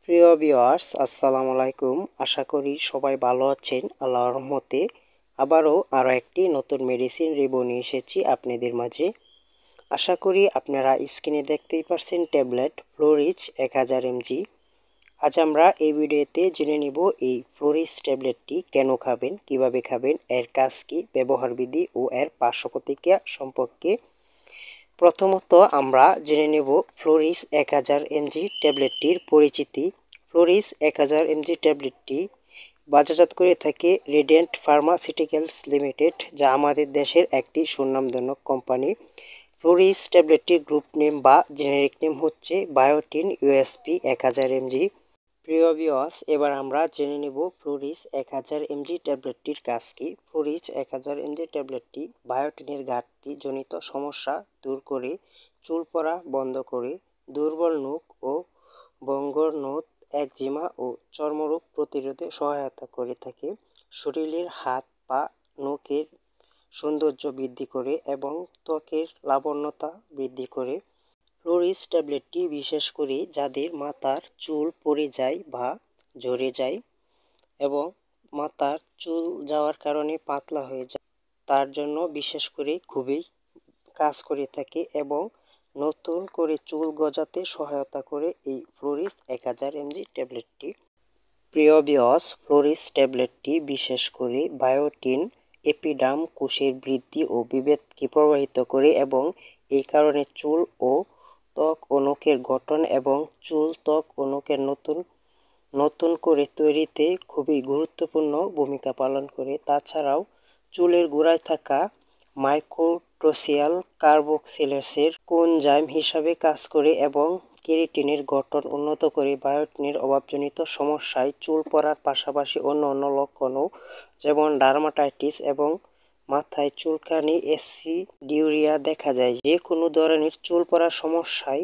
প্রিয় ভিউয়ার্স, আসসালামু আলাইকুম। আশা করি সবাই ভালো আছেন। আল্লাহর রহমতে আরও একটি নতুন মেডিসিন রিভিউ নিয়ে এসেছি আপনাদের মাঝে। আশা করি আপনারা স্ক্রিনে দেখতেই পারছেন ট্যাবলেট ফ্লোরিজ 1000 mg। আজ আমরা এই ভিডিওতে জেনে নিব এই ফ্লোরিজ ট্যাবলেটটি কেন খাবেন, কিভাবে খাবেন, এর কাজ কী, ব্যবহার বিধি ও এর পার্শ্ব প্রতিক্রিয়া সম্পর্কে। প্রথমত আমরা জেনে নেব ফ্লোরিজ 1000 mg ট্যাবলেটটির পরিচিতি। ফ্লোরিজ 1000 mg ট্যাবলেটটি বাজারজাত করে থাকে রেডিয়েন্ট ফার্মাসিউটিক্যালস লিমিটেড, যা আমাদের দেশের একটি সুনামধন্য কোম্পানি। ফ্লোরিজ ট্যাবলেটটির গ্রুপ নেম বা জেনেরিক নেম হচ্ছে বায়োটিন ইউএসপি 1000 mg। প্রিয় ভিউয়ার্স, এবার আমরা জেনে নেব ফ্লোরিজ 1000 mg ট্যাবলেটটির কাজ কী। ফ্লোরিজ 1000 mg ট্যাবলেটটি বায়োটিনের ঘাটতি জনিত সমস্যা দূর করে, চুল পড়া বন্ধ করে, দুর্বল নখ ও ভঙ্গুর নখ, একজিমা ও চর্মরোগ প্রতিরোধে সহায়তা করে থাকে। শরীরের হাত পা নখের সৌন্দর্য বৃদ্ধি করে এবং ত্বকের লাবণ্যতা বৃদ্ধি করে। ফ্লোরিজ ট্যাবলেটটি বিশেষ করে যাদের মাথার চুল পড়ে যায় বা ঝরে যায় এবং মাথার চুল যাওয়ার কারণে পাতলা হয়ে যায়, তার জন্য বিশেষ করে খুবই কাজ করে থাকে এবং নতুন করে চুল গজাতে সহায়তা করে এই ফ্লোরিজ 1000 mg ট্যাবলেটটি। প্রিয় ভিউয়ার্স, ফ্লোরিজ ট্যাবলেটটি বিশেষ করে বায়োটিন এপিডার্ম কোষের বৃদ্ধি ও বিভেদকে প্রভাবিত করে এবং এই কারণে চুল ও ত্বক ও নখের গঠন এবং চুল, ত্বক ও নখের নতুন করে তৈরিতে খুবই গুরুত্বপূর্ণ ভূমিকা পালন করে। তাছাড়াও চুলের গোড়ায় থাকা মাইক্রোটোসিয়াল কার্বক্সিলেসের কোনজাইম হিসাবে কাজ করে এবং কেরাটিনের গঠন উন্নত করে। বায়োটিনের অভাবজনিত সমস্যায় চুল পড়ার পাশাপাশি অন্য লক্ষণও যেমন ডার্মাটাইটিস এবং মাথায় চুলকানি, অ্যাসিডিউরিয়া দেখা যায়। যে কোনো ধরনের চুল পড়ার সমস্যায়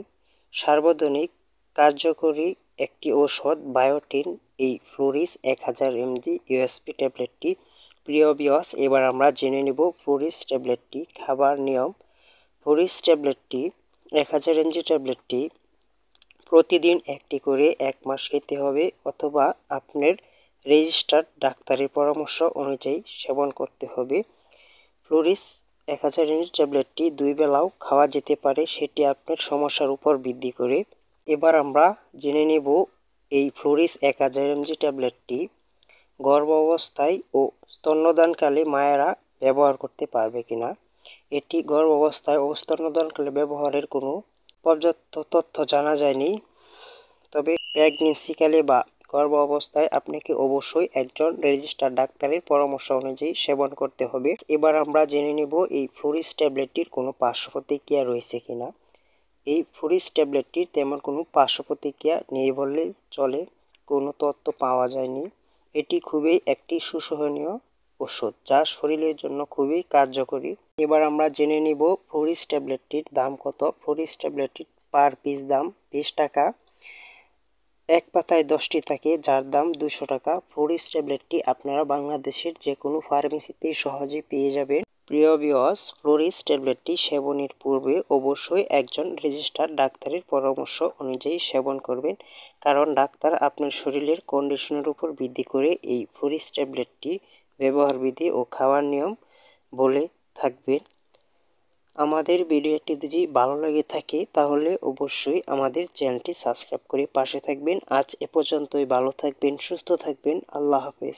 সার্বজনীন কার্যকরী একটি ঔষধ বায়োটিন এই ফ্লোরিজ 1000 mg ইউএসপি ট্যাবলেটটি। প্রিয় ভিউয়ার্স, এবার আমরা জেনে নেব ফ্লোরিজ ট্যাবলেটটি খাবার নিয়ম। ফ্লোরিজ ট্যাবলেটটি 1000 mg ট্যাবলেটটি প্রতিদিন একটি করে 1 মাস খেতে হবে অথবা আপনার রেজিস্টার্ড ডাক্তারের পরামর্শ অনুযায়ী সেবন করতে হবে। ফ্লোরিজ 1000 mg ট্যাবলেটটি 2 বেলাও খাওয়া যেতে পারে, সেটি আপনার সমস্যার উপর ভিত্তি করে। এবার আমরা জেনে নেব এই ফ্লোরিজ 1000 mg ট্যাবলেটটি গর্ভাবস্থায় ও স্তন্যদানকালে মায়েরা ব্যবহার করতে পারবে কিনা। এটি গর্ভাবস্থায় ও স্তন্যদানকালে ব্যবহারের কোনো পর্যাপ্ত তথ্য জানা যায়নি, তবে প্রেগন্যান্সিকালে বা গর্ভ অবস্থায় আপনাকে অবশ্যই একজন রেজিস্টার্ড ডাক্তারের পরামর্শ অনুযায়ী সেবন করতে হবে। এবার আমরা জেনে নেব এই ফ্লোরিজ ট্যাবলেটটির কোনো পার্শ্ব প্রতিক্রিয়া রয়েছে কিনা। এই ফ্লোরিজ ট্যাবলেটটির তেমন কোনো পার্শ্ব প্রতিক্রিয়া নেই বললেই চলে, কোনো তথ্য পাওয়া যায়নি। এটি খুবই একটি সুসহনীয় ওষুধ যা শরীরের জন্য খুবই কার্যকরী। এবার আমরা জেনে নিব ফ্লোরিজ ট্যাবলেটটির দাম কত। ফ্লোরিজ ট্যাবলেটটির পার পিস দাম 20 টাকা। এক পাতায় 10টি থাকে, যার দাম 200 টাকা। ফ্লোরিজ ট্যাবলেটটি আপনারা বাংলাদেশের যে কোনো ফার্মেসিতেই সহজে পেয়ে যাবেন। প্রিয় ভিউয়ার্স, ফ্লোরিজ ট্যাবলেটটি সেবনের পূর্বে অবশ্যই একজন রেজিস্টার্ড ডাক্তারের পরামর্শ অনুযায়ী সেবন করবেন, কারণ ডাক্তার আপনার শরীরের কন্ডিশনের উপর ভিত্তি করে এই ফ্লোরিজ ট্যাবলেটটির ব্যবহার বিধি ও খাওয়ার নিয়ম বলে থাকবেন। আমাদের ভিডিওটি যদি ভালো লেগে থাকে তাহলে অবশ্যই আমাদের চ্যানেলটি সাবস্ক্রাইব করে পাশে থাকবেন। আজ এ পর্যন্তই। ভালো থাকবেন, সুস্থ থাকবেন। আল্লাহ হাফেজ।